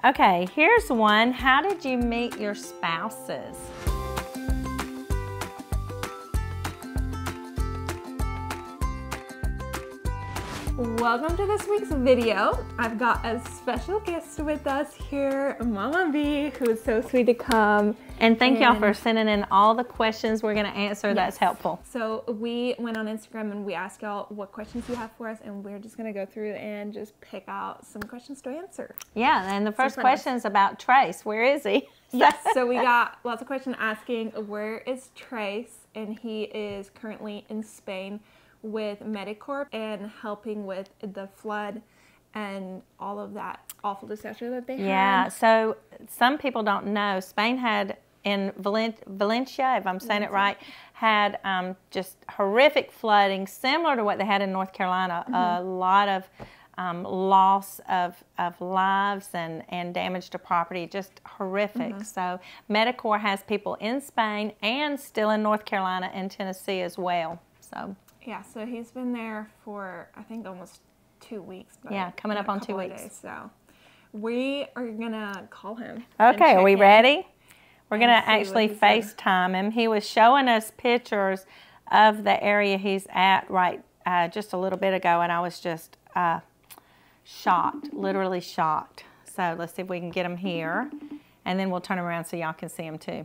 Okay, here's one. How did you meet your spouses? Welcome to this week's video. I've got a special guest with us here, Mama B, who is so sweet to come. And thank y'all for sending in all the questions we're gonna answer. Yes. That's helpful. So we went on Instagram and we asked y'all what questions you have for us, and we're just gonna go through and just pick out some questions to answer. Yeah, and the first question is about Trace. Where is he? Yes, so we got lots of questions asking, where is Trace? And he is currently in Spain with Medicorp and helping with the flood and all of that awful disaster that they had. Yeah, so some people don't know, Spain had in Valencia, if I'm saying it right, had just horrific flooding, similar to what they had in North Carolina. A lot of loss of lives and damage to property, just horrific. So Medicorp has people in Spain and still in North Carolina and Tennessee as well. So yeah, so he's been there for, I think, almost 2 weeks. But yeah, coming up on 2 weeks. Days, so we are gonna call him. Okay, are we ready? We're gonna actually FaceTime him. He was showing us pictures of the area he's at just a little bit ago, and I was just shocked, literally shocked. So let's see if we can get him here, and then we'll turn him around so y'all can see him too.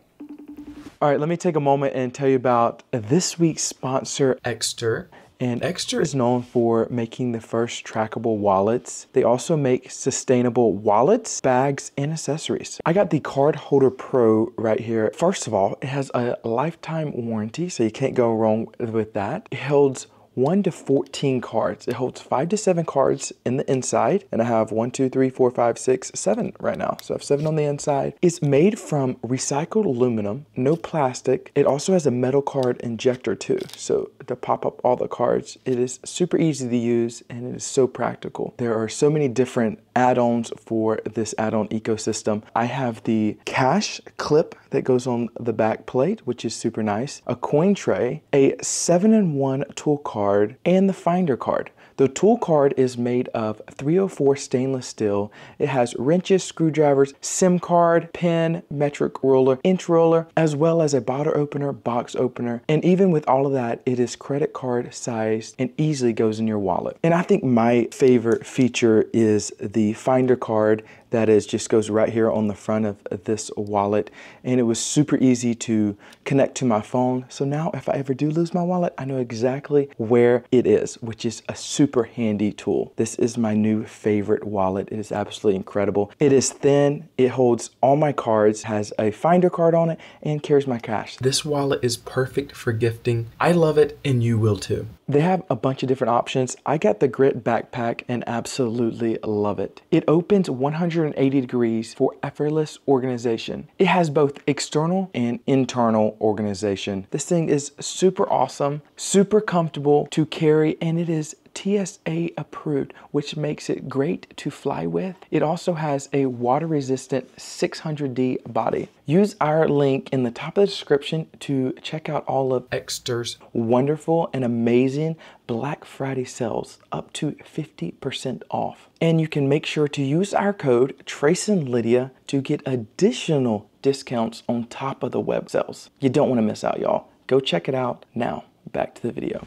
All right, let me take a moment and tell you about this week's sponsor, Exter. And Exter is known for making the first trackable wallets. They also make sustainable wallets, bags, and accessories. I got the Card Holder Pro right here. First of all, it has a lifetime warranty, so you can't go wrong with that. It holds 1 to 14 cards. It holds 5 to 7 cards in the inside, and I have 1, 2, 3, 4, 5, 6, 7 right now. So I have 7 on the inside. It's made from recycled aluminum, no plastic. It also has a metal card injector too, so to pop up all the cards. It is super easy to use, and it is so practical. There are so many different add-ons for this add-on ecosystem. I have the cash clip that goes on the back plate, which is super nice, a coin tray, a 7-in-1 tool card, and the finder card. The tool card is made of 304 stainless steel. It has wrenches, screwdrivers, SIM card, pen, metric ruler, inch ruler, as well as a bottle opener, box opener. And even with all of that, it is credit card sized and easily goes in your wallet. And I think my favorite feature is the finder card that just goes right here on the front of this wallet. And it was super easy to connect to my phone. So now if I ever do lose my wallet, I know exactly where it is, which is a super handy tool. This is my new favorite wallet. It is absolutely incredible. It is thin, it holds all my cards, has a finder card on it, and carries my cash. This wallet is perfect for gifting. I love it, and you will too. They have a bunch of different options. I got the Grit backpack and absolutely love it. It opens 180 degrees for effortless organization. It has both external and internal organization. This thing is super awesome, super comfortable to carry, and it is TSA approved, which makes it great to fly with. It also has a water resistant 600D body. Use our link in the top of the description to check out all of Exter's wonderful and amazing Black Friday sales, up to 50% off. And you can make sure to use our code TRACEandLydia to get additional discounts on top of the web sales. You don't want to miss out, y'all. Go check it out now. Back to the video.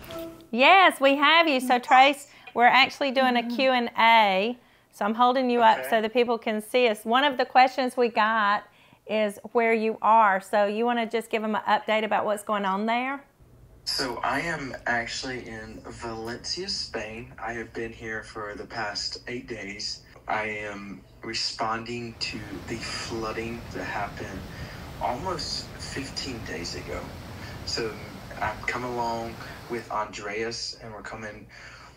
Yes, we have you. So Trace, we're actually doing a Q&A. So I'm holding you up so that people can see us. One of the questions we got is where you are. So you want to just give them an update about what's going on there? So I am actually in Valencia, Spain. I have been here for the past 8 days. I am responding to the flooding that happened almost 15 days ago. So I'm coming along with Andreas, and we're coming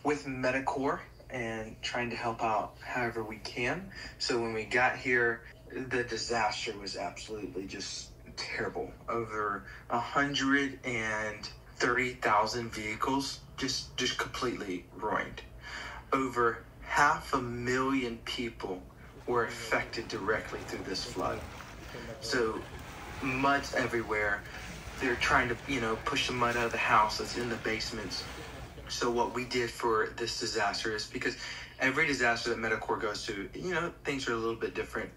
with Medicorp and trying to help out however we can. So when we got here, the disaster was absolutely just terrible. Over 130,000 vehicles just completely ruined. Over 500,000 people were affected directly through this flood. So mud's everywhere. They're trying to, push the mud out of the house that's in the basements. So what we did for this disaster is, because every disaster that Medicorps goes to, things are a little bit different.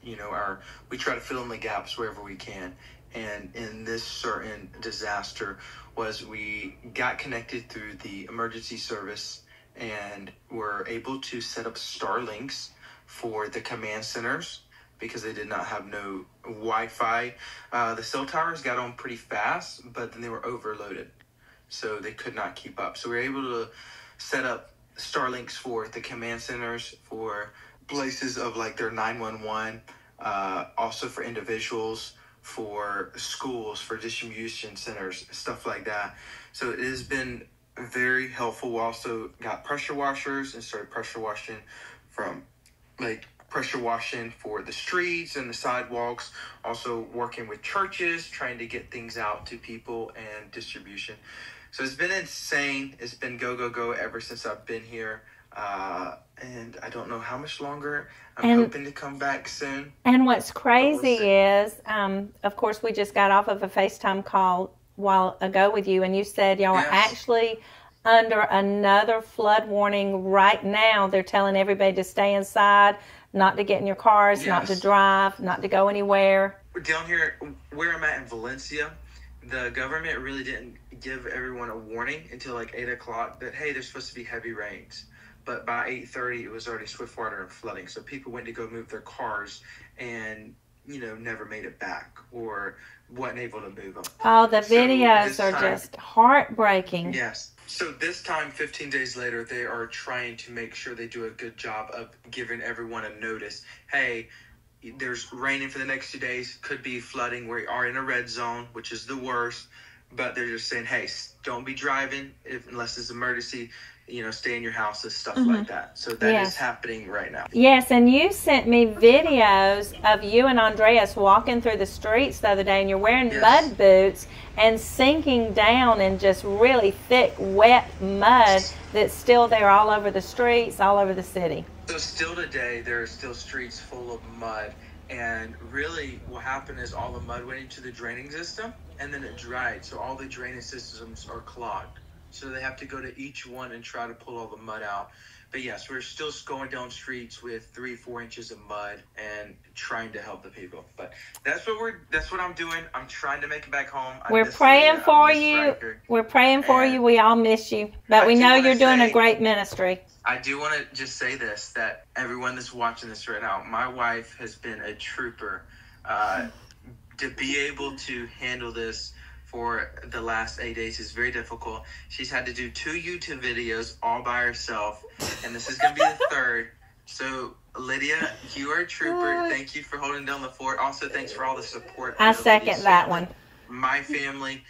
We try to fill in the gaps wherever we can. And in this certain disaster was we got connected through the emergency service and were able to set up Starlinks for the command centers because they did not have no Wi-Fi. The cell towers got on pretty fast, but then they were overloaded. So they could not keep up. So we were able to set up Starlinks for the command centers, for places of like their 911, also for individuals, for schools, for distribution centers, stuff like that. So it has been very helpful. We also got pressure washers and started pressure washing for the streets and the sidewalks, also working with churches, trying to get things out to people and distribution. So it's been insane. It's been go, go, go ever since I've been here. And I don't know how much longer. I'm hoping to come back soon. And what's crazy is, of course, we just got off of a FaceTime call a while ago with you, and you said y'all are actually under another flood warning right now. They're telling everybody to stay inside, not to get in your cars, not to drive, not to go anywhere. We're down here where I'm at in Valencia. The government really didn't give everyone a warning until like 8 o'clock that, hey, there's supposed to be heavy rains. But by 8:30, it was already swift water and flooding. So people went to go move their cars and, never made it back or wasn't able to move them. Oh, the videos are just heartbreaking. Yes. So this time, 15 days later, they are trying to make sure they do a good job of giving everyone a notice. Hey, there's raining for the next 2 days, could be flooding. We are in a red zone, which is the worst. But they're just saying, hey, don't be driving unless it's emergency. Stay in your houses, stuff like that. So that is happening right now. Yes, and you sent me videos of you and Andreas walking through the streets the other day, and you're wearing mud boots and sinking down in just really thick, wet mud that's still there all over the streets, all over the city. So still today, there are still streets full of mud. And really what happened is all the mud went into the draining system, and then it dried. So all the drainage systems are clogged. So they have to go to each one and try to pull all the mud out. But yes, we're still going down streets with 3-4 inches of mud and trying to help the people. But that's what I'm doing. I'm trying to make it back home. We're praying for you. We're praying for you. We all miss you. But we know you're doing a great ministry. I do want to just say this, that everyone that's watching this right now, my wife has been a trooper to be able to handle this for the last 8 days is very difficult. She's had to do 2 YouTube videos all by herself, and this is going to be the third. So, Lydia, you are a trooper. Thank you for holding down the fort. Also, thanks for all the support. I second that one. My family,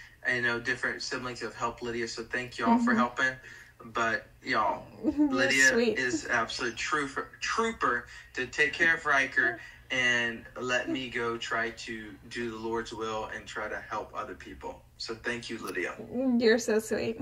different siblings have helped Lydia, so thank y'all for helping. But, y'all, Lydia is absolute trooper to take care of Riker and let me go try to do the Lord's will and try to help other people. So thank you, Lydia. You're so sweet.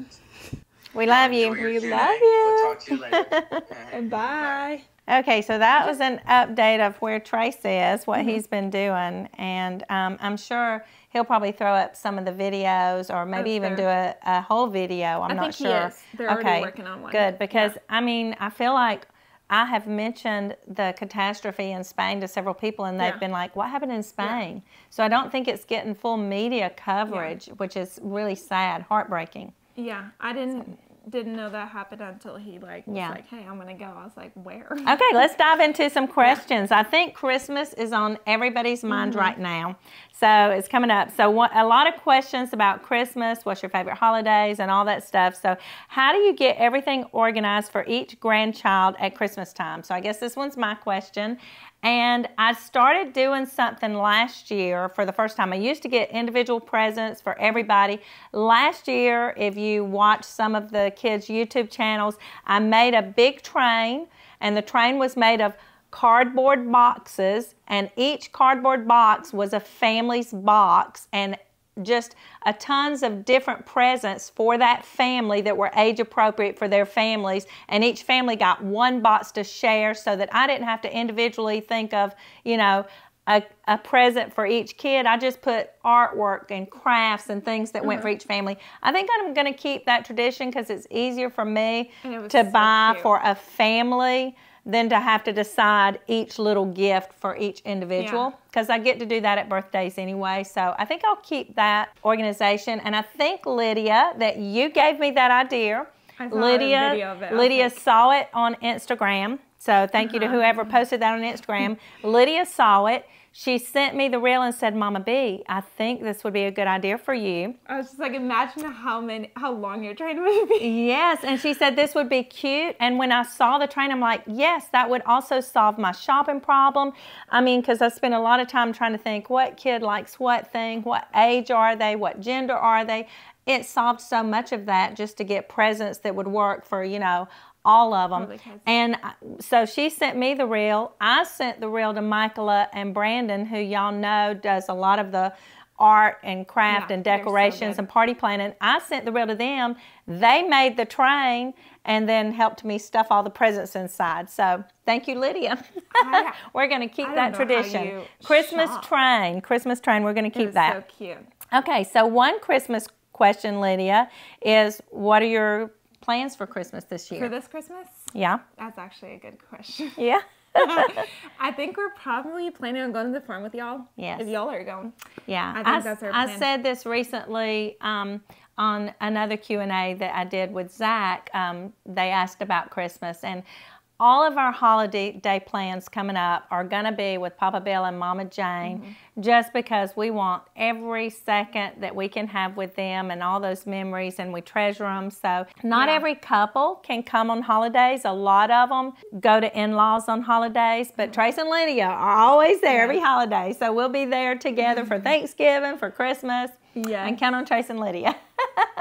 We love you. We love you. We'll talk to you later. Bye. Okay, so that was an update of where Trace is, what he's been doing, and I'm sure he'll probably throw up some of the videos or maybe even do a whole video. I'm not sure. He is. They're already working on one. Good, because I feel like I have mentioned the catastrophe in Spain to several people, and they've been like, what happened in Spain? Yeah. So I don't think it's getting full media coverage, which is really sad, heartbreaking. Yeah, I didn't know that happened until he was like, hey, I'm going to go. I was like, where? Okay, let's dive into some questions. I think Christmas is on everybody's mind right now. So it's coming up. So a lot of questions about Christmas, what's your favorite holidays and all that stuff. So how do you get everything organized for each grandchild at Christmas time? So I guess this one's my question. And I started doing something last year for the first time. I used to get individual presents for everybody. Last year, if you watch some of the kids' YouTube channels, I made a big train, and the train was made of cardboard boxes, and each cardboard box was a family's box, and just tons of different presents for that family that were age appropriate for their families, and each family got one box to share so that I didn't have to individually think of, a present for each kid. I just put artwork and crafts and things that went for each family. I think I'm going to keep that tradition because it's easier for me to buy for a family than to have to decide each little gift for each individual, because I get to do that at birthdays anyway. So I think I'll keep that organization. And I think, Lydia, that you gave me that idea. I saw a video of it. Lydia saw it on Instagram. So thank you to whoever posted that on Instagram. Lydia saw it. She sent me the reel and said, Mama B, I think this would be a good idea for you. I was just like, imagine how long your train would be. Yes, and she said this would be cute. And when I saw the train, I'm like, yes, that would also solve my shopping problem. I mean, because I spent a lot of time trying to think what kid likes what thing, what age are they, what gender are they. It solved so much of that just to get presents that would work for, you know, all of them. And so she sent me the reel. I sent the reel to Michaela and Brandon, who y'all know does a lot of the art and craft and decorations and party planning. I sent the reel to them. They made the train and then helped me stuff all the presents inside. So thank you, Lydia. We're going to keep that tradition. Christmas train. We're going to keep that. So cute. Okay, so one Christmas question, Lydia, is what are your plans for Christmas this year? For this Christmas? Yeah. That's actually a good question. Yeah. I think we're probably planning on going to the farm with y'all. Yes. If y'all are going. Yeah. I think that's our plan. I said this recently on another Q&A that I did with Zach. They asked about Christmas, and all of our holiday day plans coming up are going to be with Papa Bill and Mama Jane, just because we want every second that we can have with them and all those memories, and we treasure them. So not every couple can come on holidays. A lot of them go to in-laws on holidays, but Trace and Lydia are always there every holiday. So we'll be there together for Thanksgiving, for Christmas, and count on Trace and Lydia.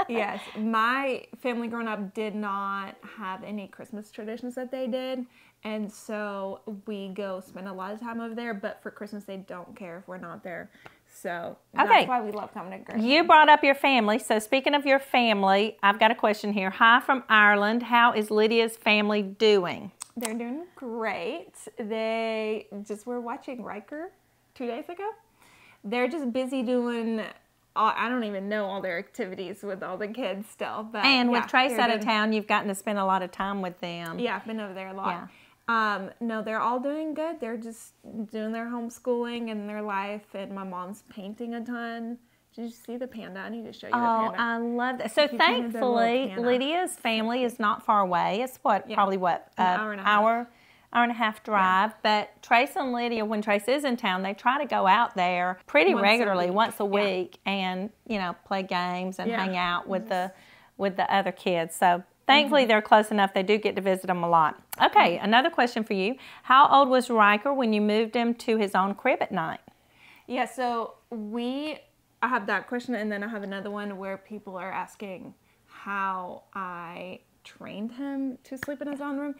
Yes, my family growing up did not have any Christmas traditions that they did, and so we go spend a lot of time over there, but for Christmas they don't care if we're not there. So that's why we love coming to Christmas. You brought up your family, so speaking of your family, I've got a question here. Hi from Ireland. How is Lydia's family doing? They're doing great. They just were watching Riker 2 days ago. They're just busy doing... I don't even know all their activities with all the kids still. But and with Trace out of town, you've gotten to spend a lot of time with them. Yeah, I've been over there a lot. Yeah. No, they're all doing good. They're just doing their homeschooling and their life. And my mom's painting a ton. Did you see the panda? I need to show you the panda. Oh, I love that. So thankfully, Lydia's family is not far away. It's probably an hour and a half drive. But Trace and Lydia, when Trace is in town, they try to go out there pretty regularly, once a week, and play games and hang out with the other kids. So thankfully they're close enough. They do get to visit them a lot. Okay, another question for you. How old was Riker when you moved him to his own crib at night? Yeah, so I have that question, and then I have another one where people are asking how I trained him to sleep in his own room.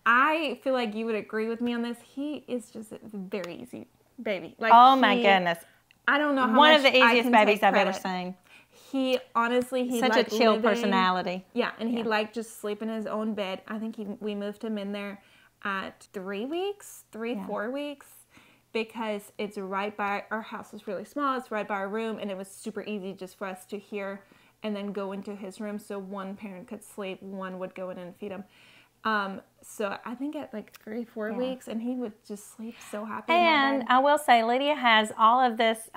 I feel like you would agree with me on this. He is just a very easy baby. Like, oh my goodness. I don't know how One much of the easiest babies I've ever seen. He honestly, such a chill personality. Yeah, and he liked just sleep in his own bed. I think we moved him in there at 4 weeks, because it's right by, our house is really small. It's right by our room, and it was super easy just for us to hear and then go into his room. So one parent could sleep, one would go in and feed him. So I think at like 3-4 weeks, and he would just sleep so happy. And I will say, Lydia has all of this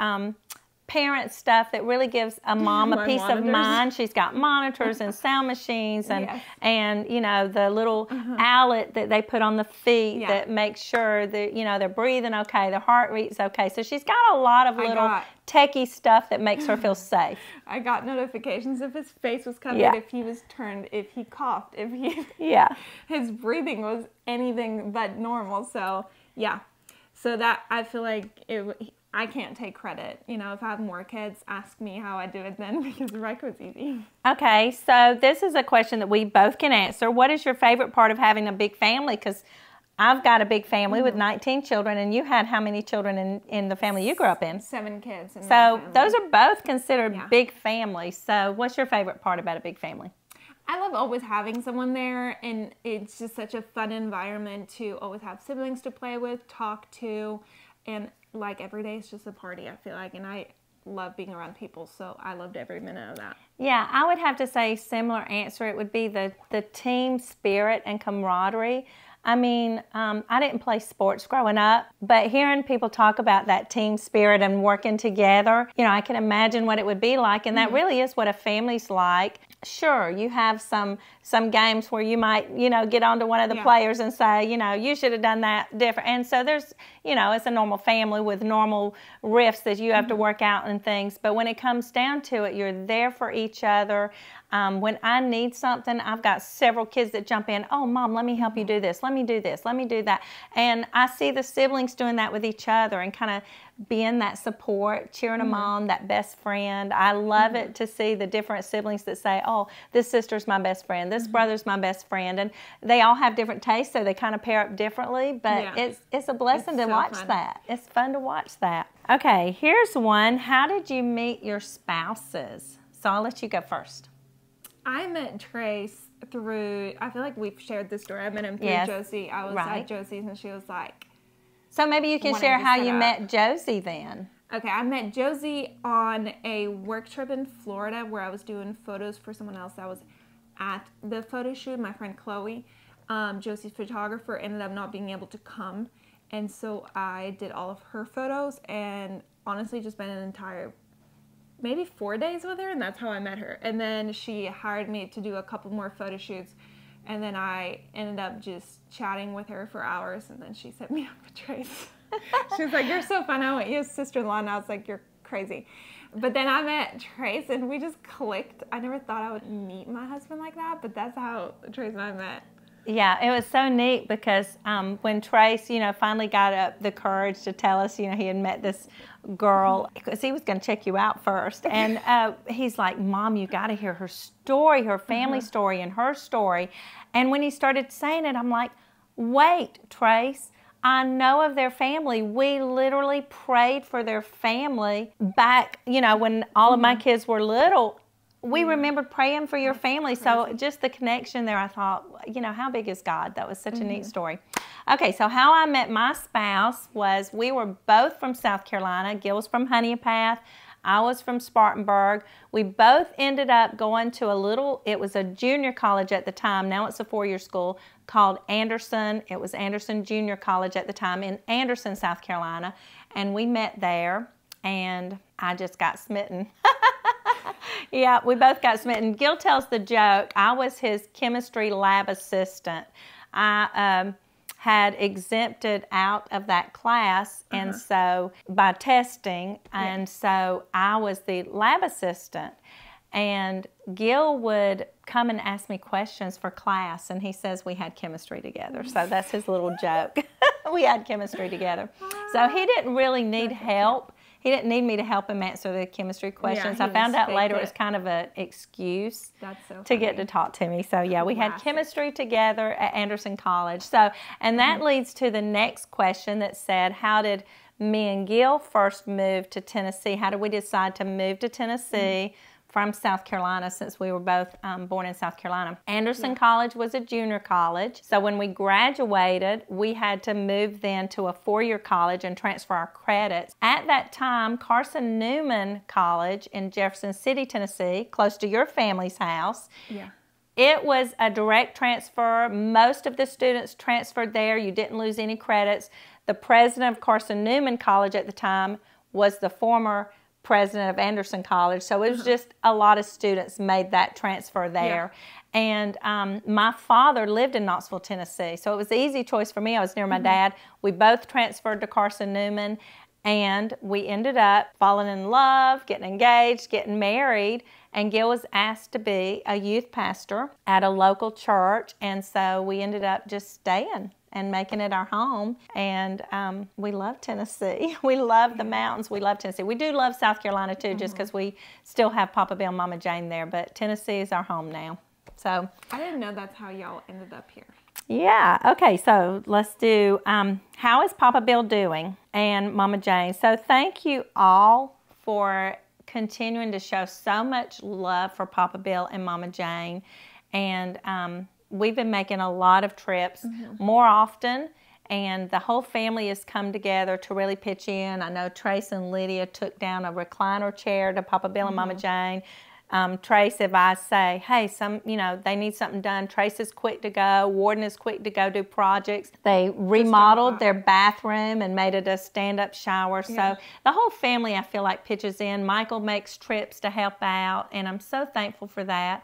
parent stuff that really gives a mom a peace of mind. She's got monitors and sound machines and the little owlet that they put on the feet that makes sure that they're breathing okay, their heart rate's okay. So she's got a lot of little techie stuff that makes her feel safe. I got notifications if his face was covered, if he was turned, if he coughed, if he his breathing was anything but normal. So so that I feel like I can't take credit. If I have more kids, ask me how I do it then, because Riker was easy. Okay, so this is a question that we both can answer. What is your favorite part of having a big family? Because I've got a big family with 19 children, and you had how many children in the family you grew up in? 7 kids. So those are both considered big families. So what's your favorite part about a big family? I love always having someone there, and it's just such a fun environment to always have siblings to play with, talk to, and like every day is just a party, I feel like, and I love being around people, so I loved every minute of that. Yeah, I would have to say similar answer. It would be the team spirit and camaraderie. I mean, I didn't play sports growing up, but hearing people talk about that team spirit and working together, you know, I can imagine what it would be like, and that really is what a family's like. Sure, you have some games where you might, you know, get onto one of the players and say, you know, you should have done that different. And so there's, you know, it's a normal family with normal rifts that you have to work out and things. But when it comes down to it, you're there for each other. When I need something, I've got several kids that jump in. Oh, Mom, let me help you do this. Let me do this. Let me do that. And I see the siblings doing that with each other and kind of being that support, cheering them on, that best friend. I love it to see the different siblings that say, oh, this sister's my best friend, this brother's my best friend. And they all have different tastes, so they kind of pair up differently. But it's a blessing to watch that. It's fun to watch that. Okay, here's one. How did you meet your spouses? So I'll let you go first. I met Trace through, I feel like we've shared this story. I met him through Josie. I was at Josie's and she was like, so maybe you can share how you met Josie then. Okay, I met Josie on a work trip in Florida where I was doing photos for someone else. I was at the photo shoot. My friend Chloe, Josie's photographer, ended up not being able to come. And so I did all of her photos and honestly just spent an entire maybe 4 days with her, and that's how I met her. And then she hired me to do a couple more photo shoots, and then I ended up just chatting with her for hours, and then she set me up with Trace. She was like, you're so fun. I want you as sister-in-law, and I was like, you're crazy. But then I met Trace, and we just clicked. I never thought I would meet my husband like that, but that's how Trace and I met. Yeah, it was so neat because when Trace, you know, finally got up the courage to tell us, you know, he had met this girl, because he was going to check you out first. And he's like, Mom, you got to hear her story, her family story and her story. And when he started saying it, I'm like, wait, Trace, I know of their family. We literally prayed for their family back, you know, when all of my kids were little. We remembered praying for your family. So just the connection there, I thought, you know, how big is God? That was such a neat story. Okay, so how I met my spouse was we were both from South Carolina. Gil was from Honeypath. I was from Spartanburg. We both ended up going to it was a junior college at the time. Now it's a 4-year school called Anderson. It was Anderson Junior College at the time in Anderson, South Carolina. And we met there, and I just got smitten. Yeah, we both got smitten. Gil tells the joke. I was his chemistry lab assistant. I had exempted out of that class, and so by testing, and so I was the lab assistant. And Gil would come and ask me questions for class, and he says we had chemistry together. So that's his little joke. We had chemistry together. So he didn't really need help. He didn't need me to help him answer the chemistry questions. I found out later it was kind of an excuse to get to talk to me. So yeah, we had chemistry together at Anderson College. So, and that leads to the next question that said, how did me and Gil first move to Tennessee? How did we decide to move to Tennessee from South Carolina, since we were both born in South Carolina? Anderson College was a junior college. So when we graduated, we had to move then to a 4-year college and transfer our credits. At that time, Carson Newman College in Jefferson City, Tennessee, close to your family's house. Yeah. It was a direct transfer. Most of the students transferred there. You didn't lose any credits. The president of Carson Newman College at the time was the former president of Anderson College, so it was just a lot of students made that transfer there. And my father lived in Knoxville, Tennessee, so it was an easy choice for me. I was near my dad. We both transferred to Carson Newman, and we ended up falling in love, getting engaged, getting married, and Gil was asked to be a youth pastor at a local church, and so we ended up just staying and making it our home. And we love Tennessee. We love the mountains. We love Tennessee. We do love South Carolina too, just because we still have Papa Bill and Mama Jane there, but Tennessee is our home now. So I didn't know that's how y'all ended up here. Yeah, okay, so let's do, how is Papa Bill doing and Mama Jane? So thank you all for continuing to show so much love for Papa Bill and Mama Jane. And we've been making a lot of trips more often, and the whole family has come together to really pitch in. I know Trace and Lydia took down a recliner chair to Papa Bill and Mama Jane. Trace, if I say, hey, they need something done, Trace is quick to go. Warden is quick to go do projects. They remodeled their bathroom and made it a stand-up shower. So the whole family, I feel like, pitches in. Michael makes trips to help out, and I'm so thankful for that.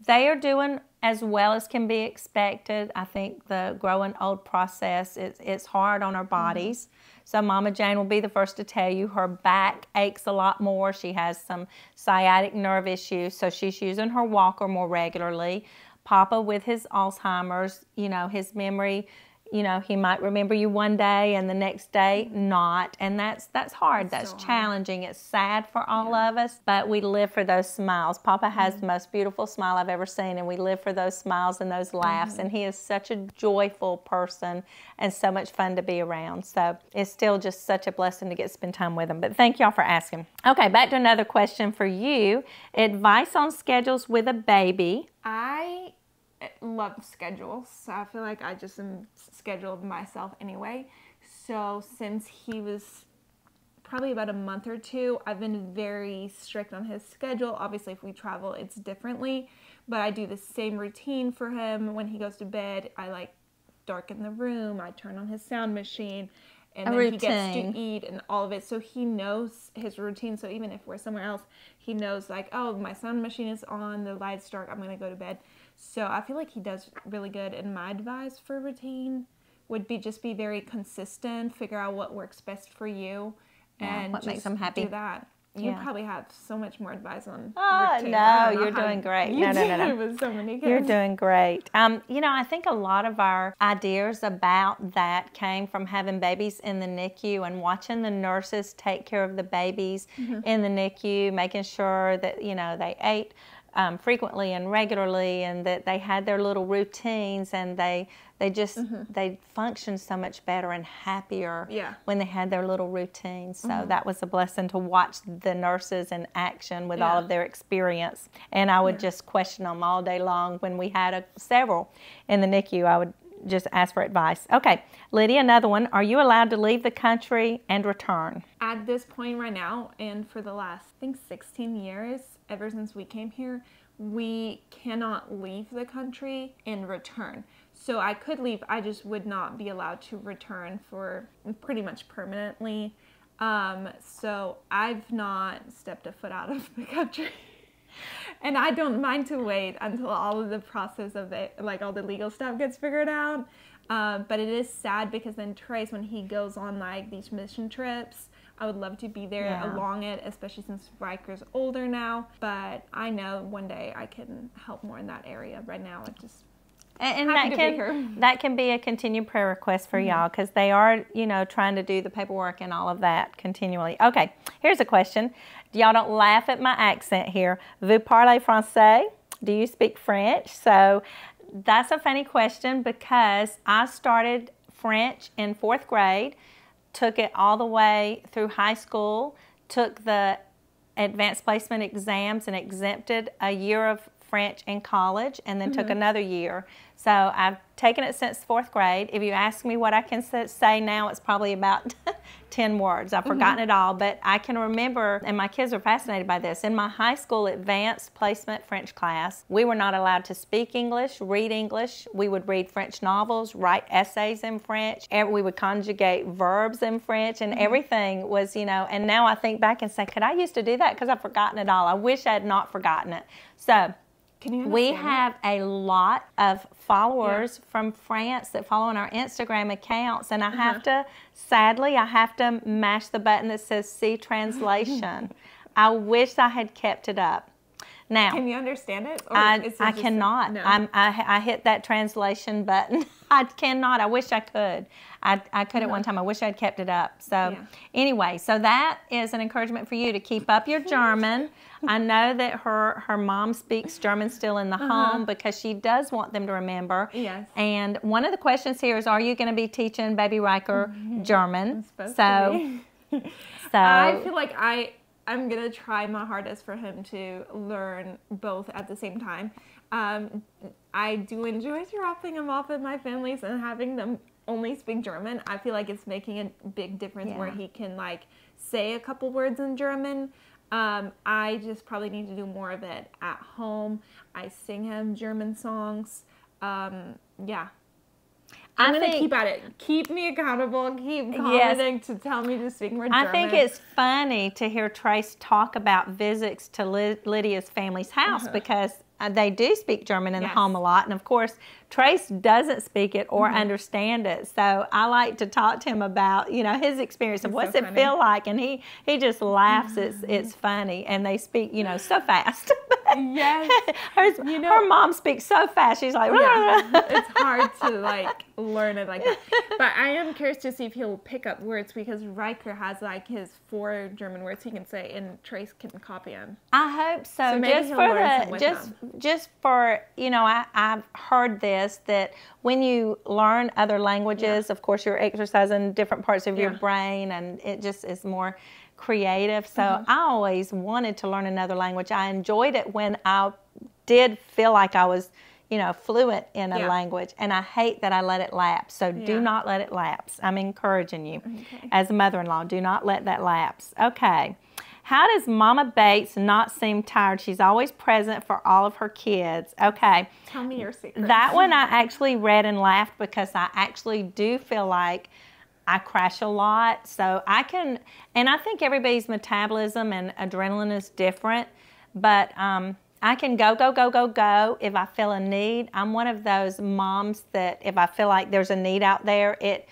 They are doing as well as can be expected. I think the growing old process, it's hard on our bodies. So Mama Jane will be the first to tell you her back aches a lot more. She has some sciatic nerve issues, so she's using her walker more regularly. Papa, with his Alzheimer's, his memory, he might remember you one day and the next day not. And that's hard. That's so challenging. It's sad for all of us, but we live for those smiles. Papa has the most beautiful smile I've ever seen, and we live for those smiles and those laughs. And he is such a joyful person and so much fun to be around. So it's still just such a blessing to get to spend time with him. But thank y'all for asking. Okay, back to another question for you. Advice on schedules with a baby. I love schedules. So I feel like I just am scheduled myself anyway. So since he was probably about a month or two, I've been very strict on his schedule. Obviously, if we travel, it's differently, but I do the same routine for him. When he goes to bed, I darken the room, I turn on his sound machine, and then he gets to eat and all of it. So he knows his routine. So even if we're somewhere else, he knows oh, my sound machine is on, the lights dark, I'm going to go to bed. So I feel like he does really good. And my advice for routine would be just be very consistent, figure out what works best for you, and what makes him happy. Do that. You probably have so much more advice on routine. No, you're doing great. No. With so many kids. You're doing great. I think a lot of our ideas about that came from having babies in the NICU and watching the nurses take care of the babies in the NICU, making sure that, they ate frequently and regularly, and that they had their little routines, and they they functioned so much better and happier when they had their little routines. So that was a blessing to watch the nurses in action with all of their experience. And I would just question them all day long. When we had several in the NICU, I would just ask for advice. Okay, Lydia, another one. Are you allowed to leave the country and return? At this point right now, and for the last, I think, 16 years, ever since we came here, we cannot leave the country and return. So I could leave, I just would not be allowed to return for pretty much permanently. So I've not stepped a foot out of the country. And I don't mind to wait until all of the process of it, all the legal stuff gets figured out. But it is sad because then Trace, when he goes on these mission trips, I would love to be there along it, especially since Riker's older now. But I know one day I can help more in that area. Right now, I just and that can be a continued prayer request for y'all, because they are, trying to do the paperwork and all of that continually. Okay, here's a question. Y'all don't laugh at my accent here. Vous parlez français? Do you speak French? So that's a funny question, because I started French in 4th grade, took it all the way through high school, took the advanced placement exams and exempted a year of French in college, and then took another year. So I've taken it since 4th grade. If you ask me what I can say now, it's probably about 10 words. I've forgotten it all, but I can remember, and my kids are fascinated by this. In my high school advanced placement French class, we were not allowed to speak English, read English. We would read French novels, write essays in French. We would conjugate verbs in French, and everything was, and now I think back and say, could I used to do that? Because I've forgotten it all. I wish I had not forgotten it. So we have a lot of followers from France that follow on our Instagram accounts, and I have to, sadly, mash the button that says see translation. I wish I had kept it up. Now, can you understand it? Or I cannot. No. I hit that translation button. I cannot. I wish I could. I could at one time. I wish I'd kept it up. So anyway, so that is an encouragement for you to keep up your German. I know that her mom speaks German still in the home, because she does want them to remember. Yes. And one of the questions here is, are you going to be teaching baby Riker German? So I feel like I'm going to try my hardest for him to learn both at the same time. I do enjoy dropping him off at my family's and having them only speak German, I feel like it's making a big difference where he can like say a couple words in German. I just probably need to do more of it at home. I sing him German songs. Yeah. I'm going to keep at it. Keep me accountable. Keep commenting to tell me to speak more German. I think it's funny to hear Trace talk about visits to Lydia's family's house because they do speak German in the home a lot. And, of course, Trace doesn't speak it or understand it. So I like to talk to him about, you know, his experience of what's it feel like. And he just laughs. It's funny. And they speak, you know, so fast. Yes. Her mom speaks so fast. She's like, it's hard to, like, learn it like that. But I am curious to see if he'll pick up words because Riker has, like, his 4 German words he can say, and Trace can copy them. I hope so. So maybe just for, you know, I've heard this, that when you learn other languages, of course, you're exercising different parts of your brain, and it just is more creative. So I always wanted to learn another language. I enjoyed it when I did feel like I was, you know, fluent in a language, and I hate that I let it lapse. So do not let it lapse. I'm encouraging you as a mother-in-law. Do not let that lapse. Okay. How does Mama Bates not seem tired? She's always present for all of her kids. Okay. Tell me your secret. That one I actually read and laughed because I actually do feel like I crash a lot. So I can, and I think everybody's metabolism and adrenaline is different, but I can go if I feel a need. I'm one of those moms that if I feel like there's a need out there, it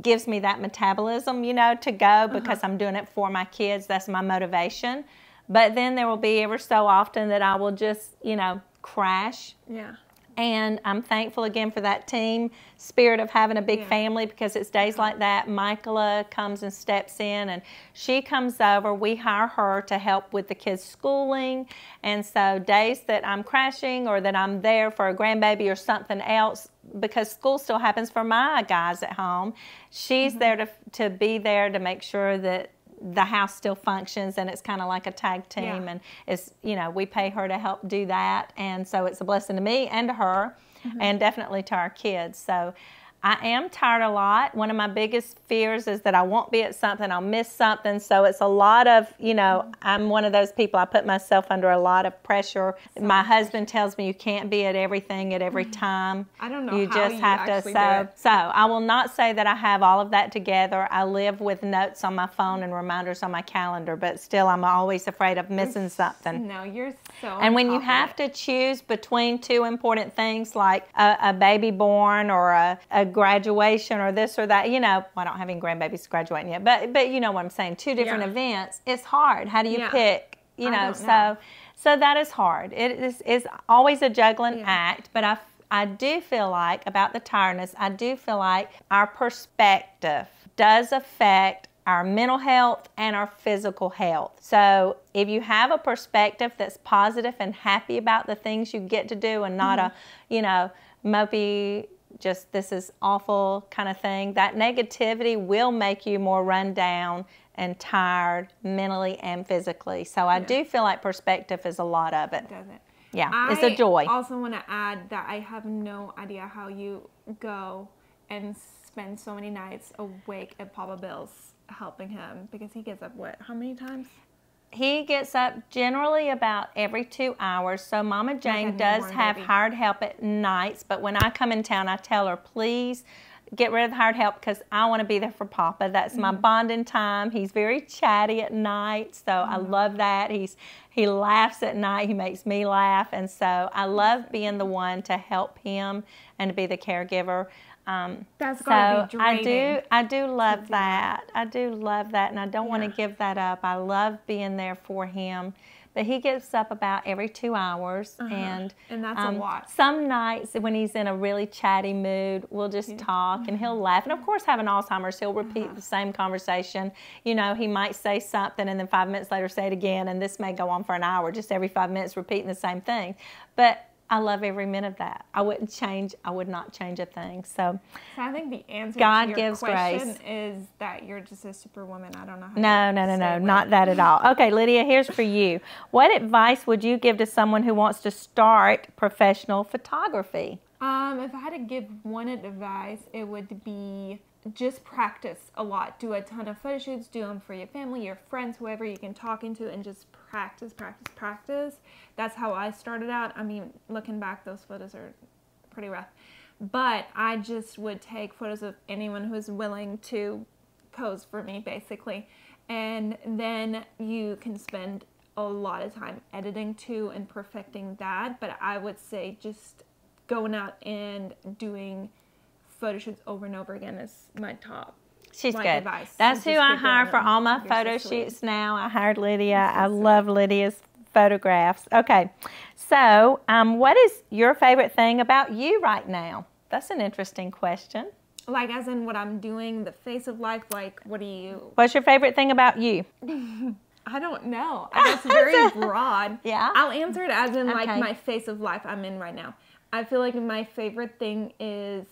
gives me that metabolism, you know, to go because I'm doing it for my kids. That's my motivation. But then there will be ever so often that I will just, you know, crash. Yeah. And I'm thankful again for that team spirit of having a big family, because it's days like that. Michaela comes and steps in, and she comes over. We hire her to help with the kids' schooling. And so days that I'm crashing or that I'm there for a grandbaby or something else, because school still happens for my guys at home, she's there to be there to make sure that the house still functions, and it's kind of like a tag team, and it's, you know, we pay her to help do that, and so it's a blessing to me and to her, and definitely to our kids. So I am tired a lot. One of my biggest fears is that I won't be at something, I'll miss something. So it's a lot of, you know, I'm one of those people, I put myself under a lot of pressure. My husband tells me you can't be at everything at every time. I don't know you how just you have actually to. do it. So I will not say that I have all of that together. I live with notes on my phone and reminders on my calendar, but still I'm always afraid of missing something. No, you're so And when you have to choose between 2 important things like a baby born or a graduation or this or that, you know, well, I don't have any grandbabies graduating yet, but you know what I'm saying, 2 different events, it's hard. How do you pick? You know, so that is hard. It is always a juggling act, but I do feel like, about the tiredness, I do feel like our perspective does affect our mental health and our physical health. So if you have a perspective that's positive and happy about the things you get to do, and not a, you know, mopey, just this is awful kind of thing, that negativity will make you more run down and tired mentally and physically. So I do feel like perspective is a lot of it. Does it? Yeah, it's a joy. I also want to add that I have no idea how you go and spend so many nights awake at Papa Bill's helping him, because he gets up, what, how many times? He gets up generally about every 2 hours. So Mama Jane does have hired help at nights, but when I come in town, I tell her, please get rid of the hired help, because I want to be there for Papa. That's my bonding time. He's very chatty at night, so I love that. He laughs at night. He makes me laugh, and so I love being the one to help him and to be the caregiver. That's gotta be draining. I do love that. I do love that, and I don't want to give that up. I love being there for him. But he gets up about every 2 hours, and that's a lot. Some nights when he's in a really chatty mood, we'll just talk, and he'll laugh. And of course, having Alzheimer's, he'll repeat the same conversation. You know, he might say something, and then 5 minutes later say it again, and this may go on for an hour, just every 5 minutes repeating the same thing. But I love every minute of that. I would not change a thing. So I think the answer God to your gives question grace. is that you're just a superwoman. I don't know No, how not that at all. Okay, Lydia, here's for you. What advice would you give to someone who wants to start professional photography? If I had to give one advice, it would be just practice a lot. Do a ton of photo shoots, do them for your family, your friends, whoever you can talk into, and just practice, practice, practice. That's how I started out. I mean, looking back, those photos are pretty rough. But I just would take photos of anyone who's willing to pose for me, basically. And then you can spend a lot of time editing too and perfecting that. But I would say just going out and doing photo shoots over and over again is my top. She's good. Advice. That's who I hire for all my photo shoots now. I hired Lydia. I love Lydia's photographs. Okay, so what is your favorite thing about you right now? That's an interesting question. Like as in what I'm doing, the face of life, like what do you... What's your favorite thing about you? I don't know. That's very broad. Yeah? I'll answer it as in like my face of life I'm in right now. I feel like my favorite thing is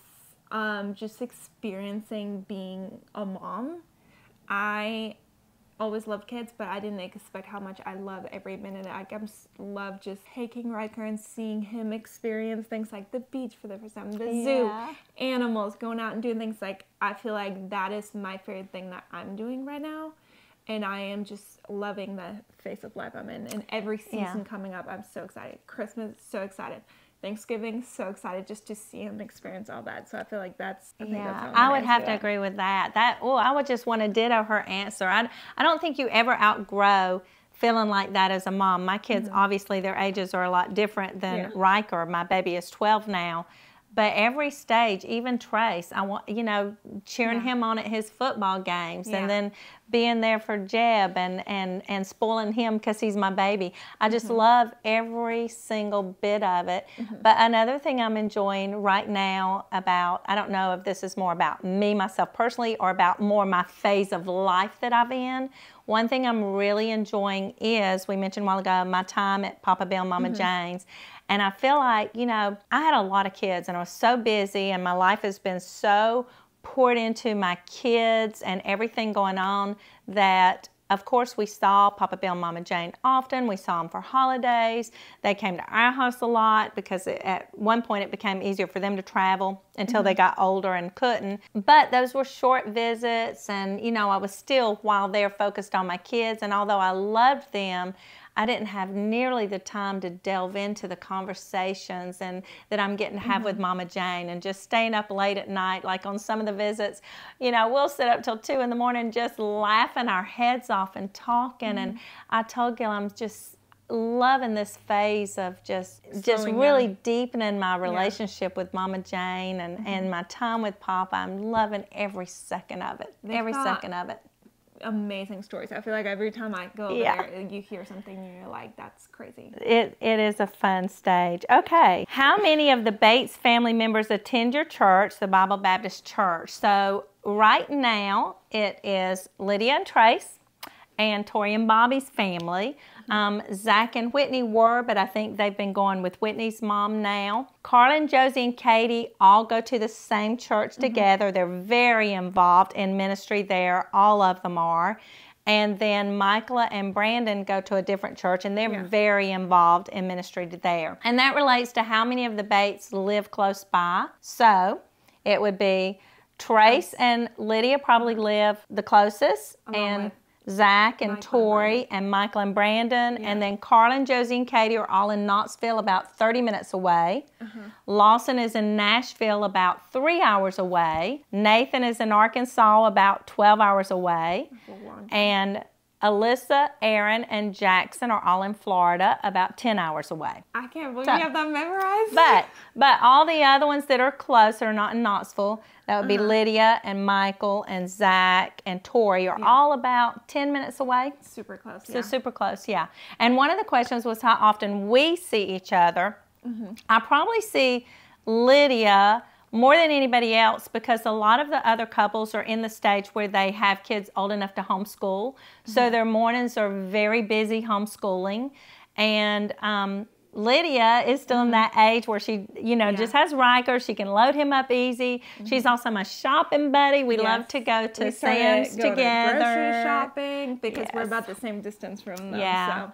just experiencing being a mom. I always loved kids, but I didn't expect how much I love every minute. I love just taking Riker and seeing him experience things like the beach for the first time, the zoo, animals, going out and doing things like, I feel like that is my favorite thing that I'm doing right now. And I am just loving the face of life I'm in. And every season coming up, I'm so excited. Christmas, so excited. Thanksgiving, so excited just to see him experience all that. So I feel like that's, I would have to agree with that. I would just want to ditto her answer. I don't think you ever outgrow feeling like that as a mom. My kids, obviously, their ages are a lot different than Riker. My baby is 12 now. But every stage, even Trace, I want, cheering him on at his football games and then being there for Jeb and spoiling him because he's my baby. I just love every single bit of it. But another thing I'm enjoying right now about, I don't know if this is more about me, myself personally, or about more my phase of life that I'm in. One thing I'm really enjoying is, we mentioned a while ago, my time at Papa Bill and Mama Jane's. And I feel like, I had a lot of kids and I was so busy and my life has been so poured into my kids and everything going on that, of course, we saw Papa Bill and Mama Jane often. We saw them for holidays. They came to our house a lot because at one point it became easier for them to travel until they got older and couldn't. But those were short visits and, I was still, while they're focused on my kids, and although I loved them, I didn't have nearly the time to delve into the conversations and that I'm getting to have with Mama Jane, and just staying up late at night. Like on some of the visits, we'll sit up till 2 in the morning just laughing our heads off and talking. And I told Gil I'm just loving this phase of just really deepening my relationship with Mama Jane and my time with Papa. I'm loving every second of it. Every second of it. Amazing stories. I feel like every time I go over there, you hear something and you're like, that's crazy. It is a fun stage. Okay. How many of the Bates family members attend your church, the Bible Baptist Church? So right now it is Lydia and Trace and Tori and Bobby's family. Zach and Whitney were, but I think they've been going with Whitney's mom now. Carla and Josie and Katie all go to the same church together. They're very involved in ministry there. All of them are. And then Michaela and Brandon go to a different church, and they're very involved in ministry there. And that relates to how many of the Bates live close by. So it would be Trace and Lydia probably live the closest, and Zach and Tori and Michael and Brandon, and then Carla and Josie and Katie are all in Knoxville, about 30 minutes away. Lawson is in Nashville, about 3 hours away. Nathan is in Arkansas, about 12 hours away. And Alyssa, Aaron, and Jackson are all in Florida, about 10 hours away. I can't believe you have that memorized. But all the other ones that are close, that are not in Knoxville, that would be Lydia and Michael and Zach and Tori, are all about 10 minutes away. Super close, So super close, And one of the questions was how often we see each other. I probably see Lydia more than anybody else because a lot of the other couples are in the stage where they have kids old enough to homeschool. So their mornings are very busy homeschooling. And Lydia is still in that age where she, just has Riker. She can load him up easy. She's also my shopping buddy. We love to go to Sam's together. Grocery shopping because we're about the same distance from them.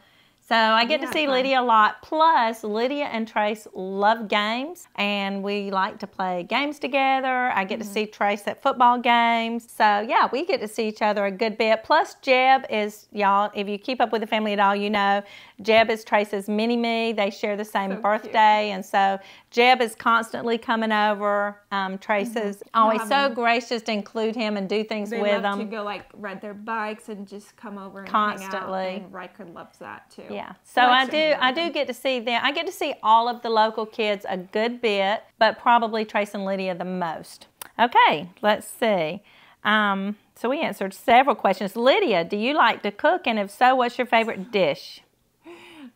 So I get to see fun. Lydia a lot. Plus, Lydia and Trace love games, and we like to play games together. I get to see Trace at football games. So yeah, we get to see each other a good bit. Plus, Jeb is, y'all, if you keep up with the family at all, you know, Jeb is Trace's mini-me. They share the same birthday, and so Jeb is constantly coming over. Trace is always so gracious to include him and do things with They love them. to go like ride their bikes and just come over and Constantly. hang out. And Riker loves that too. Yeah, so I do get to see them. I get to see all of the local kids a good bit, but probably Trace and Lydia the most. Okay, let's see. So we answered several questions. Lydia, do you like to cook? And if so, what's your favorite dish?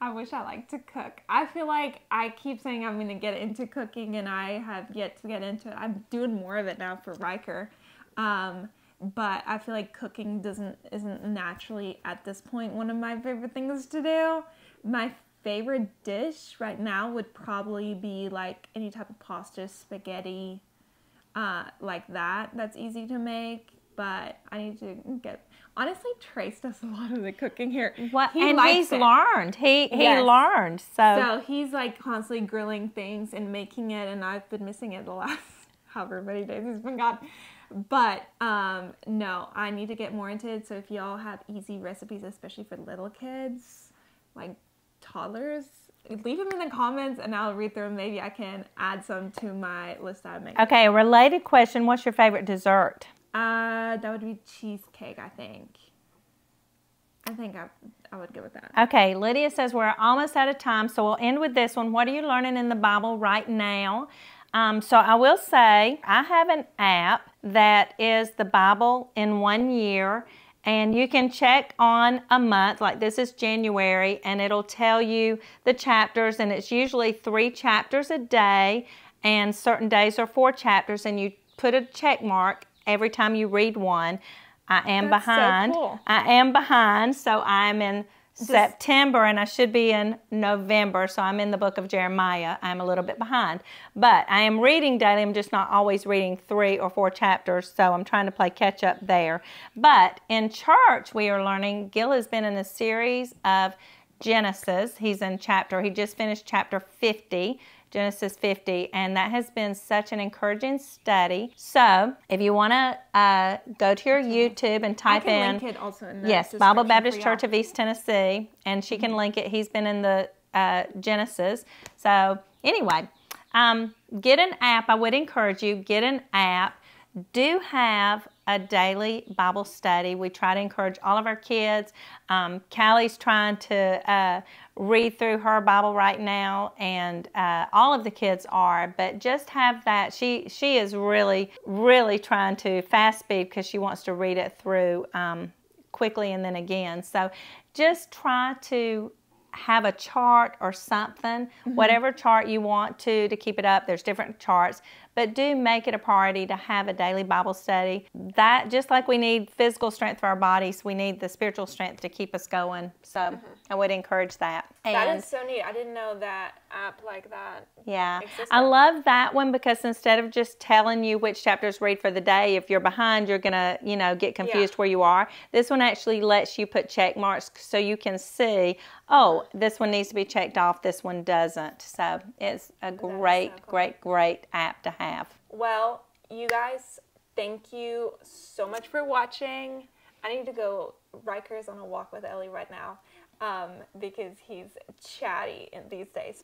I wish I liked to cook. I feel like I keep saying I'm going to get into cooking, and I have yet to get into it. I'm doing more of it now for Riker. But I feel like cooking isn't naturally at this point one of my favorite things to do. My favorite dish right now would probably be like any type of pasta, spaghetti, like that. That's easy to make, but I need to get. Honestly, Trace does a lot of the cooking here. What? And he's learned. He learned. So he's like constantly grilling things and making it, and I've been missing it the last however many days he's been gone. But no, I need to get more into it. So if y'all have easy recipes, especially for little kids, like toddlers, leave them in the comments and I'll read through them. Maybe I can add some to my list that I make. Okay, a related question. What's your favorite dessert? That would be cheesecake, I think. I think I would go with that. Okay, Lydia says we're almost out of time, so we'll end with this one. What are you learning in the Bible right now? So I will say I have an app that is the Bible in 1 year, and you can check on a month, like this is January, and it'll tell you the chapters, and it's usually 3 chapters a day, and certain days are 4 chapters, and you put a check mark every time you read one. I am behind. So cool. I am behind, so I'm in September, and I should be in November, so I'm in the book of Jeremiah. I'm a little bit behind, but I am reading daily. I'm just not always reading 3 or 4 chapters, so I'm trying to play catch up there. But in church, we are learning. Gil has been in a series of Genesis. He just finished chapter 50. Genesis 50, and that has been such an encouraging study. So if you want to go to your YouTube and type in, link it also in the yes, Bible Baptist Church of East Tennessee, and she can link it. He's been in the Genesis. So anyway, get an app. I would encourage you, get an app. Do have a daily Bible study. We try to encourage all of our kids. Callie's trying to read through her Bible right now, and all of the kids are, but just have that. She is really, really trying to fast speed because she wants to read it through quickly and then again. So just try to have a chart or something, whatever chart you want to keep it up. There's different charts, but do make it a priority to have a daily Bible study. That, just like we need physical strength for our bodies, we need the spiritual strength to keep us going. So I would encourage that. That is so neat. I didn't know that app like that. Yeah, existed. I love that one because instead of just telling you which chapters read for the day, if you're behind, you're gonna, get confused where you are. This one actually lets you put check marks so you can see, oh, this one needs to be checked off, this one doesn't. So it's a great, great app to have. Well, you guys, thank you so much for watching. I need to go. Riker's on a walk with Ellie right now because he's chatty in these days.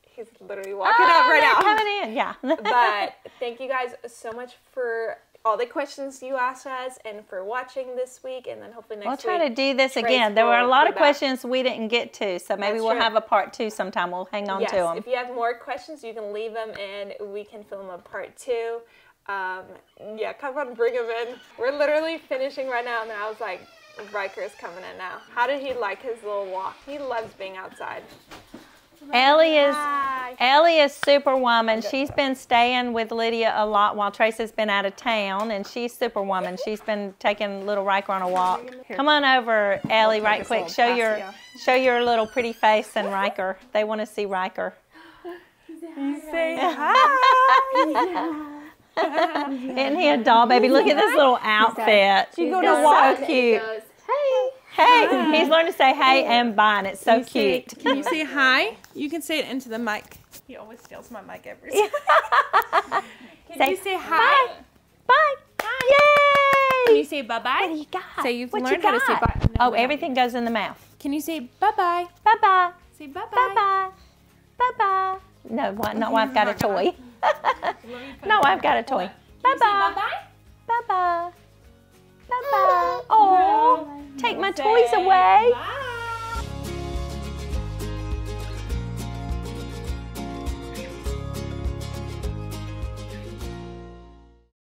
He's literally walking up right now. Coming in, yeah. But thank you guys so much for all the questions you asked us and for watching this week, and then hopefully next week. We'll try to do this again. There were a lot of questions we didn't get to, so maybe we'll have a part 2 sometime. We'll hang on to them. If you have more questions, you can leave them and we can film a part 2. Come on, bring them in. We're literally finishing right now, and I was like, Riker's coming in now. How did he like his little walk? He loves being outside. Ellie is Superwoman. She's been staying with Lydia a lot while Trace has been out of town, and she's Superwoman. She's been taking little Riker on a walk. Come on over, Ellie, right quick. Show your little pretty face and Riker. They want to see Riker. You say hi. Isn't he a doll, baby? Look at this little outfit. She's so cute. Hey. Hey, he's learned to say hey and bye, and it's so cute. Can you say hi? You can say it into the mic. He always steals my mic every time. Can you say hi? Bye. Bye. Yay! Can you say bye-bye? What do you got? So you've What learned you how to say got? bye. Oh, everything goes in the mouth. Can you say bye-bye? Bye-bye. Say bye-bye. Bye-bye. Bye-bye. No, not when I've got a toy. No, I've got a toy. Bye-bye. Bye-bye. Bye-bye. Bye-bye. Oh, take my toys away. Bye.